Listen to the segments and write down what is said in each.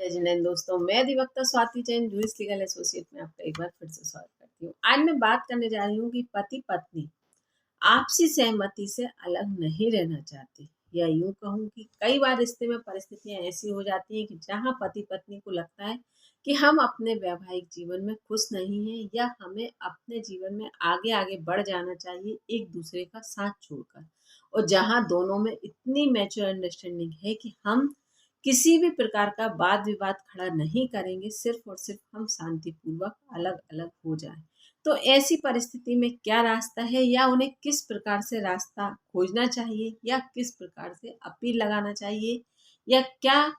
जय जिनेंद्र दोस्तों, मैं अधिवक्ता Swati Jain juris legal associate में आपका एक बार फिर से स्वागत करती हूँ। आज मैं बात करने जा रही हूँ कि पति पत्नी आपसी सहमति से अलग नहीं रहना चाहते, या यूं कहूँ कि कई बार रिश्ते में परिस्थितियां ऐसी हो जाती हैं कि जहां पति पत्नी को लगता है कि हम अपने वैवाहिक जीवन में खुश नहीं हैं, या हमें अपने जीवन में आगे आगे बढ़ जाना चाहिए एक दूसरे का साथ छोड़कर। और जहां दोनों में इतनी मैच्योर अंडरस्टैंडिंग है कि हम किसी भी प्रकार का वाद विवाद खड़ा नहीं करेंगे, सिर्फ और सिर्फ हम शांतिपूर्वक अलग अलग हो जाएं। तो ऐसी परिस्थिति में क्या रास्ता है, या उन्हें किस प्रकार से रास्ता खोजना चाहिए, या किस प्रकार से अपील लगाना चाहिए, या क्या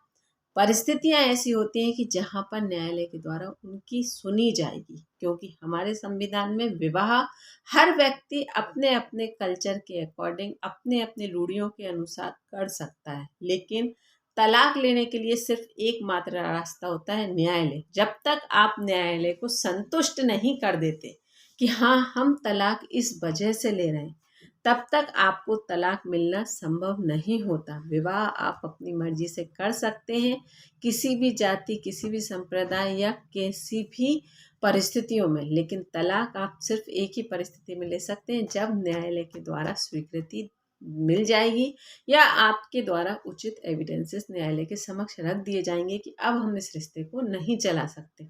परिस्थितियां ऐसी होती हैं कि जहां पर न्यायालय के द्वारा उनकी सुनी जाएगी। क्योंकि हमारे संविधान में विवाह हर व्यक्ति अपने अपने कल्चर के अकॉर्डिंग अपने अपने रूढ़ियों के अनुसार कर सकता है, लेकिन तलाक लेने के लिए सिर्फ एकमात्र रास्ता होता है न्यायालय। जब तक आप न्यायालय को संतुष्ट नहीं कर देते कि हाँ, हम तलाक इस वजह से ले रहे हैं, तब तक आपको तलाक मिलना संभव नहीं होता। विवाह आप अपनी मर्जी से कर सकते हैं, किसी भी जाति, किसी भी संप्रदाय या किसी भी परिस्थितियों में, लेकिन तलाक आप सिर्फ एक ही परिस्थिति में ले सकते हैं, जब न्यायालय के द्वारा स्वीकृति मिल जाएगी, या आपके द्वारा उचित एविडेंसेस न्यायालय के समक्ष रख दिए जाएंगे कि अब हम इस रिश्ते को नहीं चला सकते।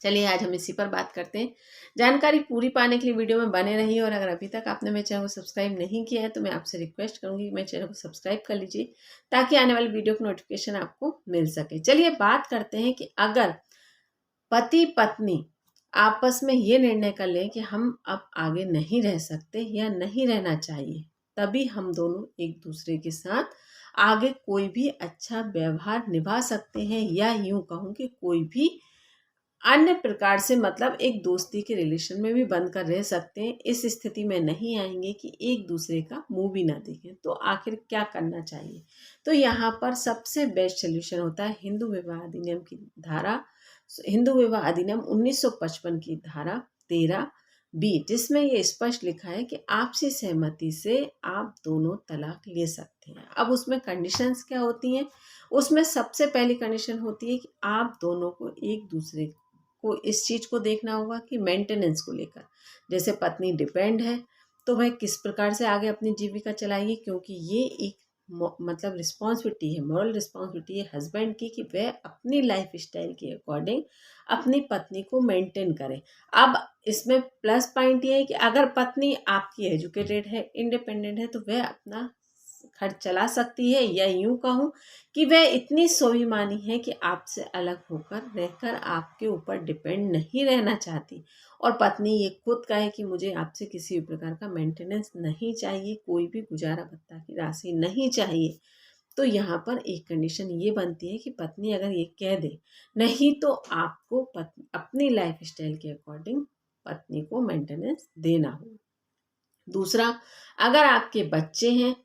चलिए आज हम इसी पर बात करते हैं। जानकारी पूरी पाने के लिए वीडियो में बने रहिए, और अगर अभी तक आपने मेरे चैनल को सब्सक्राइब नहीं किया है तो मैं आपसे रिक्वेस्ट करूंगी कि मेरे चैनल को सब्सक्राइब कर लीजिए, ताकि आने वाली वीडियो की नोटिफिकेशन आपको मिल सके। चलिए बात करते हैं कि अगर पति पत्नी आपस में ये निर्णय कर लें कि हम अब आगे नहीं रह सकते या नहीं रहना चाहिए, तभी हम दोनों एक दूसरे के साथ आगे कोई भी अच्छा व्यवहार निभा सकते हैं, या यूं कहूँ कि कोई भी अन्य प्रकार से, मतलब एक दोस्ती के रिलेशन में भी बनकर रह सकते हैं। इस स्थिति में नहीं आएंगे कि एक दूसरे का मुंह भी ना देखें। तो आखिर क्या करना चाहिए? तो यहाँ पर सबसे बेस्ट सोल्यूशन होता है हिंदू विवाह अधिनियम 1955 की धारा 13B, जिसमें ये स्पष्ट लिखा है कि आपसी सहमति से आप दोनों तलाक ले सकते हैं। अब उसमें कंडीशंस क्या होती हैं? उसमें सबसे पहली कंडीशन होती है कि आप दोनों को एक दूसरे को इस चीज़ को देखना होगा कि मेंटेनेंस को लेकर, जैसे पत्नी डिपेंड है तो वह किस प्रकार से आगे अपनी जीविका चलाएगी, क्योंकि ये एक मतलब रिस्पॉन्सिबिलिटी है, मॉरल रिस्पॉन्सिबिलिटी है हस्बैंड की, कि वह अपनी लाइफ स्टाइल के अकॉर्डिंग अपनी पत्नी को मेंटेन करे। अब इसमें प्लस पॉइंट ये है कि अगर पत्नी आपकी एजुकेटेड है, इंडिपेंडेंट है, तो वह अपना खर्च चला सकती है, या यूं कहूँ कि वह इतनी स्वाभिमानी है कि आपसे अलग होकर रहकर आपके ऊपर डिपेंड नहीं रहना चाहती, और पत्नी ये खुद कहे कि मुझे आपसे किसी भी प्रकार का मेंटेनेंस नहीं चाहिए, कोई भी गुजारा भत्ता की राशि नहीं चाहिए। तो यहाँ पर एक कंडीशन ये बनती है कि पत्नी अगर ये कह दे, नहीं तो आपको अपनी लाइफ स्टाइल के अकॉर्डिंग पत्नी को मेंटेनेंस देना हो। दूसरा, अगर आपके बच्चे हैं,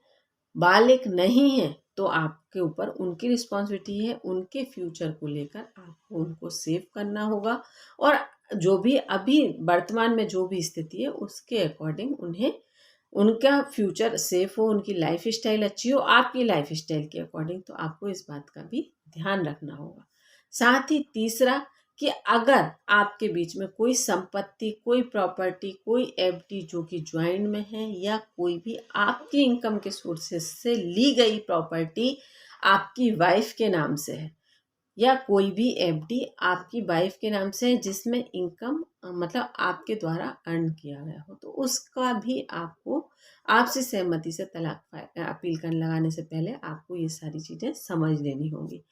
बालिग नहीं है, तो आपके ऊपर उनकी रिस्पॉन्सिबिलिटी है, उनके फ्यूचर को लेकर आपको उनको सेव करना होगा, और जो भी अभी वर्तमान में जो भी स्थिति है उसके अकॉर्डिंग उन्हें उनका फ्यूचर सेफ हो, उनकी लाइफ स्टाइल अच्छी हो आपकी लाइफ स्टाइल के अकॉर्डिंग। तो आपको इस बात का भी ध्यान रखना होगा। साथ ही तीसरा, कि अगर आपके बीच में कोई संपत्ति, कोई प्रॉपर्टी, कोई एफडी जो कि ज्वाइंट में है, या कोई भी आपकी इनकम के सोर्सेस से ली गई प्रॉपर्टी आपकी वाइफ के नाम से है, या कोई भी एफडी आपकी वाइफ के नाम से है जिसमें इनकम मतलब आपके द्वारा अर्न किया गया हो, तो उसका भी आपको आपसे सहमति से तलाक अपील कर लगाने से पहले आपको ये सारी चीज़ें समझ लेनी होंगी।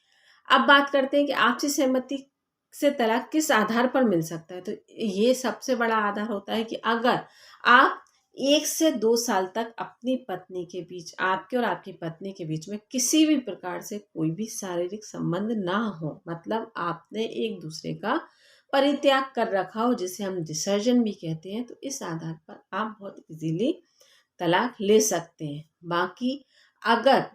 अब बात करते हैं कि आपसी सहमति से तलाक किस आधार पर मिल सकता है। तो ये सबसे बड़ा आधार होता है कि अगर आप 1 से 2 साल तक अपनी पत्नी के बीच, आपके और आपकी पत्नी के बीच में किसी भी प्रकार से कोई भी शारीरिक संबंध ना हो, मतलब आपने एक दूसरे का परित्याग कर रखा हो, जिसे हम डिसर्जन भी कहते हैं, तो इस आधार पर आप बहुत इजीली तलाक ले सकते हैं। बाकी अगर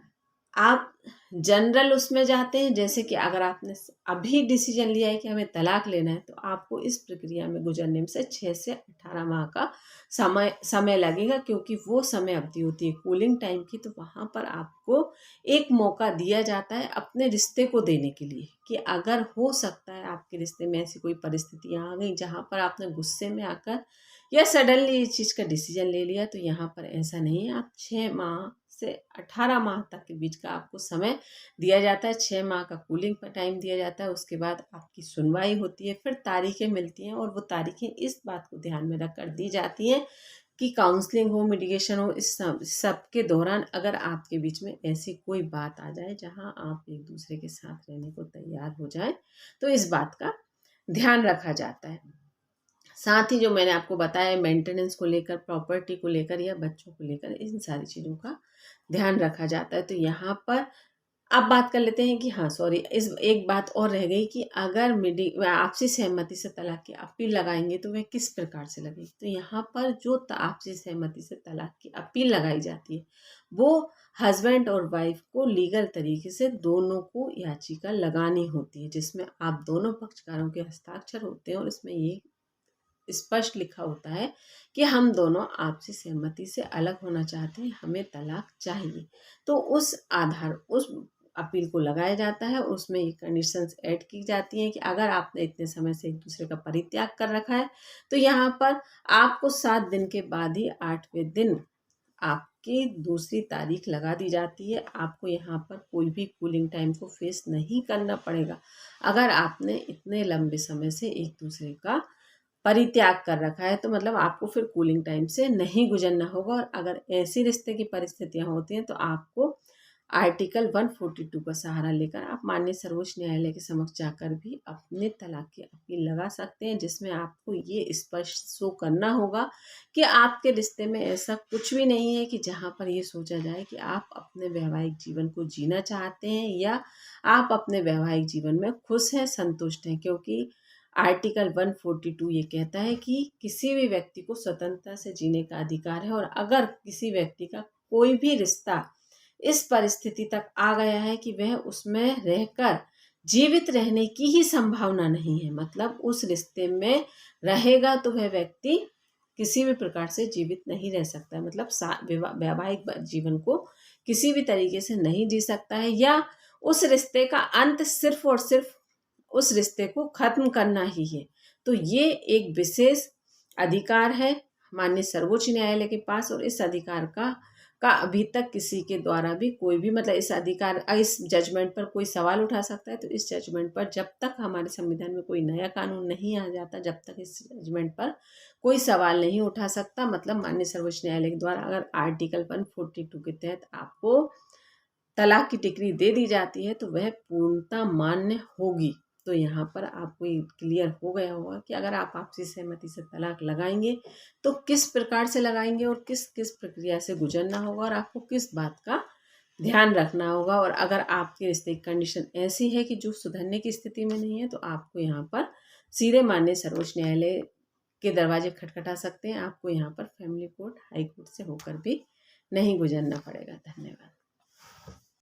आप जनरल उसमें जाते हैं, जैसे कि अगर आपने अभी डिसीजन लिया है कि हमें तलाक लेना है, तो आपको इस प्रक्रिया में गुजरने में से 6 से 18 माह का समय लगेगा, क्योंकि वो समय अवधि होती है कूलिंग टाइम की। तो वहाँ पर आपको एक मौका दिया जाता है अपने रिश्ते को देने के लिए, कि अगर हो सकता है आपके रिश्ते में ऐसी कोई परिस्थितियाँ आ गई जहाँ पर आपने गुस्से में आकर या सडनली इस चीज़ का डिसीजन ले लिया, तो यहाँ पर ऐसा नहीं है। आप 6 माह से 18 माह तक के बीच का आपको समय दिया जाता है। 6 माह का कूलिंग का टाइम दिया जाता है। उसके बाद आपकी सुनवाई होती है, फिर तारीखें मिलती हैं, और वो तारीखें इस बात को ध्यान में रख कर दी जाती हैं कि काउंसलिंग हो, मेडिकेशन हो, इस सब के दौरान अगर आपके बीच में ऐसी कोई बात आ जाए जहाँ आप एक दूसरे के साथ रहने को तैयार हो जाए, तो इस बात का ध्यान रखा जाता है। साथ ही जो मैंने आपको बताया मेंटेनेंस को लेकर, प्रॉपर्टी को लेकर या बच्चों को लेकर, इन सारी चीज़ों का ध्यान रखा जाता है। तो यहाँ पर अब बात कर लेते हैं कि हाँ सॉरी, इस एक बात और रह गई कि अगर आपसी सहमति से तलाक की अपील लगाएंगे तो वह किस प्रकार से लगेगी। तो यहाँ पर जो आपसी सहमति से तलाक की अपील लगाई जाती है, वो हस्बैंड और वाइफ को लीगल तरीके से दोनों को याचिका लगानी होती है, जिसमें आप दोनों पक्षकारों के हस्ताक्षर होते हैं, और इसमें ये स्पष्ट लिखा होता है कि हम दोनों आपसी सहमति से अलग होना चाहते हैं, हमें तलाक चाहिए। तो उस अपील को लगाया जाता है। उसमें ये कंडीशंस ऐड की जाती हैं कि अगर आपने इतने समय से एक दूसरे का परित्याग कर रखा है, तो यहाँ पर आपको 7 दिन के बाद ही 8वें दिन आपकी दूसरी तारीख लगा दी जाती है। आपको यहाँ पर कोई भी कूलिंग टाइम को फेस नहीं करना पड़ेगा, अगर आपने इतने लंबे समय से एक दूसरे का परित्याग कर रखा है। तो मतलब आपको फिर कूलिंग टाइम से नहीं गुजरना होगा। और अगर ऐसी रिश्ते की परिस्थितियां होती हैं, तो आपको आर्टिकल 142 का सहारा लेकर आप माननीय सर्वोच्च न्यायालय के समक्ष जाकर भी अपने तलाक की अपील लगा सकते हैं, जिसमें आपको ये स्पष्ट शो करना होगा कि आपके रिश्ते में ऐसा कुछ भी नहीं है कि जहाँ पर ये सोचा जाए कि आप अपने वैवाहिक जीवन को जीना चाहते हैं या आप अपने वैवाहिक जीवन में खुश हैं, संतुष्ट हैं। क्योंकि आर्टिकल 142 ये कहता है कि किसी भी व्यक्ति को स्वतंत्रता से जीने का अधिकार है, और अगर किसी व्यक्ति का कोई भी रिश्ता इस परिस्थिति तक आ गया है कि वह उसमें रहकर जीवित रहने की ही संभावना नहीं है, मतलब उस रिश्ते में रहेगा तो वह व्यक्ति किसी भी प्रकार से जीवित नहीं रह सकता है, मतलब वैवाहिक जीवन को किसी भी तरीके से नहीं जी सकता है, या उस रिश्ते का अंत सिर्फ और सिर्फ उस रिश्ते को खत्म करना ही है। तो ये एक विशेष अधिकार है माननीय सर्वोच्च न्यायालय के पास, और इस अधिकार का अभी तक किसी के द्वारा भी कोई भी मतलब इस जजमेंट पर कोई सवाल उठा सकता है। तो इस जजमेंट पर जब तक हमारे संविधान में कोई नया कानून नहीं आ जाता, जब तक इस जजमेंट पर कोई सवाल नहीं उठा सकता। मतलब माननीय सर्वोच्च न्यायालय के द्वारा अगर आर्टिकल 142 के तहत आपको तलाक की डिग्री दे दी जाती है, तो वह पूर्णतः मान्य होगी। तो यहाँ पर आपको ये क्लियर हो गया होगा कि अगर आप आपसी सहमति से तलाक लगाएंगे तो किस प्रकार से लगाएंगे, और किस किस प्रक्रिया से गुजरना होगा, और आपको किस बात का ध्यान रखना होगा। और अगर आपके रिश्ते की कंडीशन ऐसी है कि जो सुधरने की स्थिति में नहीं है, तो आपको यहाँ पर सीधे माननीय सर्वोच्च न्यायालय के दरवाजे खटखटा सकते हैं। आपको यहाँ पर फैमिली कोर्ट, हाई कोर्ट से होकर भी नहीं गुजरना पड़ेगा। धन्यवाद।